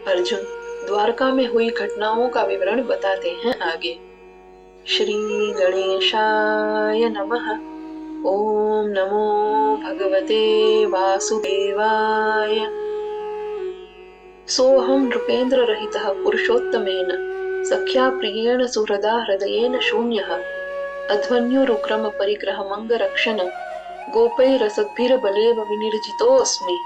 अर्जुन द्वारका में हुई घटनाओं का विवरण बताते हैं आगे। श्री गणेशाय नमः। ओम नमो भगवते वासुदेवाय। सोऽहं नृपेन्द्र रहितः पुरुषोत्तमेन सख्या प्रियेण सुहृदा हृदयेन शून्यः अध्वन्युरुक्रम परिग्रहमंगरक्षण गोपैरसद्भिर्बलेव विनिर्जितोऽस्मि।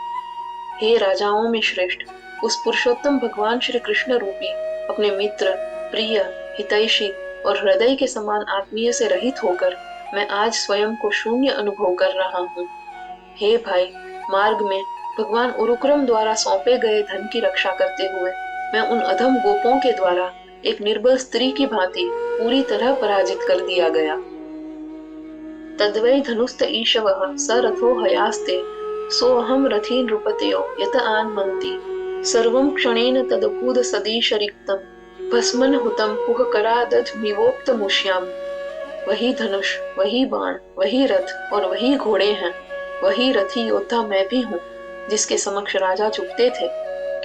हे राजाओं में श्रेष्ठ, उस पुरुषोत्तम भगवान श्री कृष्ण रूपी अपने मित्र, प्रिय, हितैषी और हृदय के समान आत्मीय से रहित होकर मैं आज स्वयं को शून्य अनुभव कर रहा हूँ। हे भाई, मार्ग में भगवान उरुक्रम द्वारा सौंपे गए धन की रक्षा करते हुए मैं उन अधम गोपों के द्वारा एक निर्बल स्त्री की भांति पूरी तरह पराजित कर दिया गया। तद्वै धनुस्त ईशवः स रथो हयास्ते सोऽहं रथी नृपतयो यत आन्मन्ति सर्वं क्षणेन तदभूद सदीशरिक्तं भस्मन् हुतं पुह करादध्मिवोक्तमुष्याम्। वही धनुष, वही बाण, वही रथ और वही घोड़े हैं। वही रथी योद्धा मैं भी हूँ जिसके समक्ष राजा झुकते थे,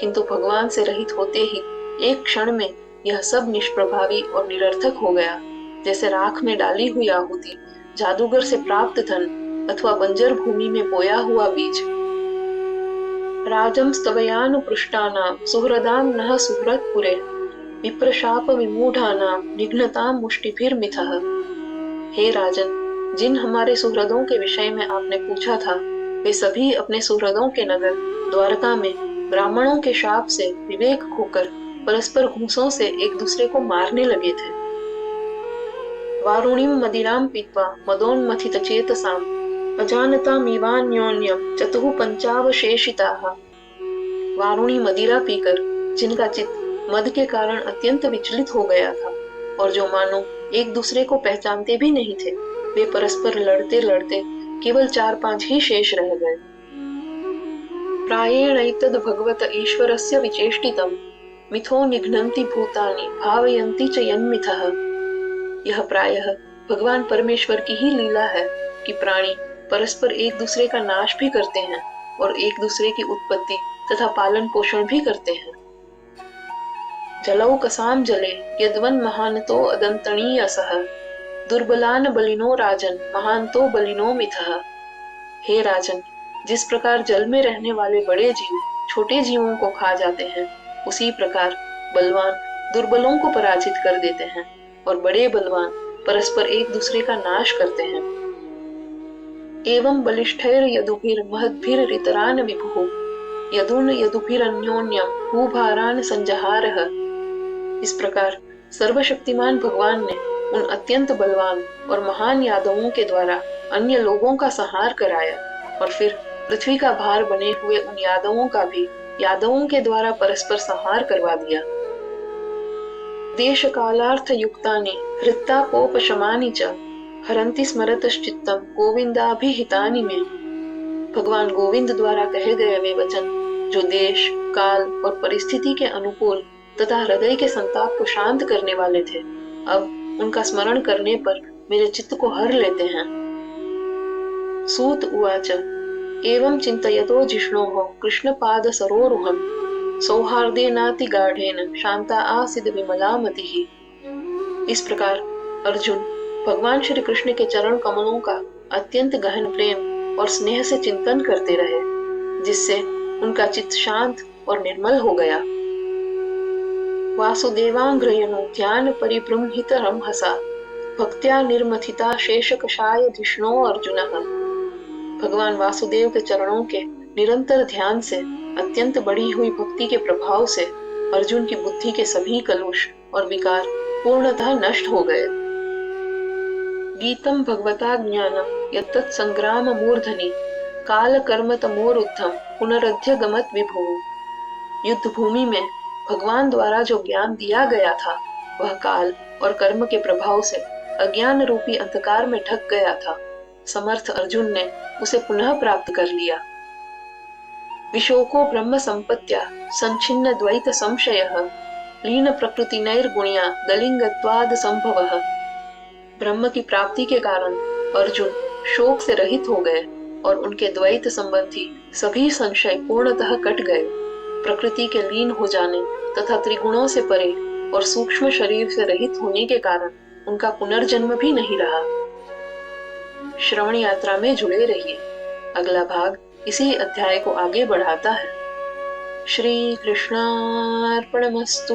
किंतु भगवान से रहित होते ही एक क्षण में यह सब निष्प्रभावी और निरर्थक हो गया, जैसे राख में डाली हुई आहुति, जादूगर से प्राप्त धन अथवा बंजर भूमि में बोया हुआ बीज। राजं स्तवयानुपृष्टानां सुहृदां नः सुहृदपुरे विप्रशाप विमूढ़ानां निघ्नतां मुष्टिभिर्मिथः। हे राजन, जिन हमारे सुहृदों के विषय में आपने पूछा था, वे सभी अपने सुहृदों के नगर द्वारका में ब्राह्मणों के शाप से विवेक खोकर परस्पर घूंसों से एक दूसरे को मारने लगे थे। वारुणीं मदिरां पीत्वा मदोन्मथित चेतसाम् अजानतामिवान्योन्यं चतुः पंचावशेषिताः। वारुणी मदिरा पीकर जिनका चित्त मद के कारण अत्यंत विचलित हो गया था और जो मानो एक दूसरे को पहचानते भी नहीं थे, वे परस्पर लड़ते लड़ते केवल 4-5 ही शेष रह गए। प्रायेणैतद् भगवत ईश्वरस्य विचेष्टितं मिथो निघ्नन्ति भूतानि भावयन्ति च यन्मिथः। यह प्रायः भगवान परमेश्वर की ही लीला है कि प्राणी परस्पर एक दूसरे का नाश भी करते हैं और एक दूसरे की उत्पत्ति तथा पालन पोषण भी करते हैं। जलौकसां जले यद्वन् महानतो अदंतणीयसः दुर्बलान बलिनो राजन महानतो बलिनो मिथः। हे राजन, जिस प्रकार जल में रहने वाले बड़े जीव छोटे जीवों को खा जाते हैं, उसी प्रकार बलवान दुर्बलों को पराजित कर देते हैं और बड़े बलवान परस्पर एक दूसरे का नाश करते हैं। एवं बलिष्ठैर्यदुभिर्महद्भिरितरान् विभुः यदुन यदुभिरन्योन्यं भूभारान् संजहारः। इस प्रकार सर्वशक्तिमान भगवान ने उन अत्यंत बलवान और महान यादवों के द्वारा अन्य लोगों का संहार कराया और फिर पृथ्वी का भार बने हुए उन यादवों का भी यादवों के द्वारा परस्पर संहार करवा दिया। देश कालार्थ युक्तानि हृत्तापोपशमानि च हरन्ति स्मरतश्चित्तं गोविंदाभिहितानि में। भगवान गोविंद द्वारा कहे गए वे वचन जो देश, काल और परिस्थिति के अनुकूल तथा हृदय के संताप को शांत करने वाले थे, अब उनका स्मरण करने पर मेरे चित्त को हर लेते हैं। सूत उवाच एवं चिंतयतो जिष्णोः कृष्णपाद सरोरुहं सौहार्देनाति गाढ़ेन शांता आसीद विमला मतिः। इस प्रकार अर्जुन भगवान श्री कृष्ण के चरण कमलों का अत्यंत गहन प्रेम और स्नेह से चिंतन करते रहे, जिससे उनका चित्त शांत और निर्मल हो गया। वासुदेवांघ्रयनो ध्यान परिबृंहित रमहसा भक्त्या निर्मथिता शेषकषाय धिष्णो अर्जुनः। भगवान वासुदेव के चरणों के निरंतर ध्यान से अत्यंत बढ़ी हुई भक्ति के प्रभाव से अर्जुन की बुद्धि के सभी कलुष और विकार पूर्णतः नष्ट हो गए। गीतम भगवता ज्ञानम यत्तत् संग्राम मूर्धनि काल कर्म तमोरुद्धम पुनरध्य गमत विभुः। युद्ध भूमि में भगवान द्वारा जो ज्ञान दिया गया था, वह काल और कर्म के प्रभाव से अज्ञान रूपी अंधकार में ढक गया था। समर्थ अर्जुन ने उसे पुनः प्राप्त कर लिया। विशोको ब्रह्म संपत्त्या संच्छिन्न द्वैत संशयः लीन प्रकृति नैर्गुण्या दलिंगत्वाद संभवः। ब्रह्म की प्राप्ति के कारण अर्जुन शोक से रहित हो गए और उनके द्वैत संबंधी सभी संशय पूर्णतः कट गए। प्रकृति के लीन हो जाने तथा त्रिगुणों से परे और सूक्ष्म शरीर से रहित होने के कारण उनका पुनर्जन्म भी नहीं रहा। श्रवण यात्रा में जुड़े रहिए। अगला भाग इसी अध्याय को आगे बढ़ाता है। श्री कृष्णार्पणमस्तु।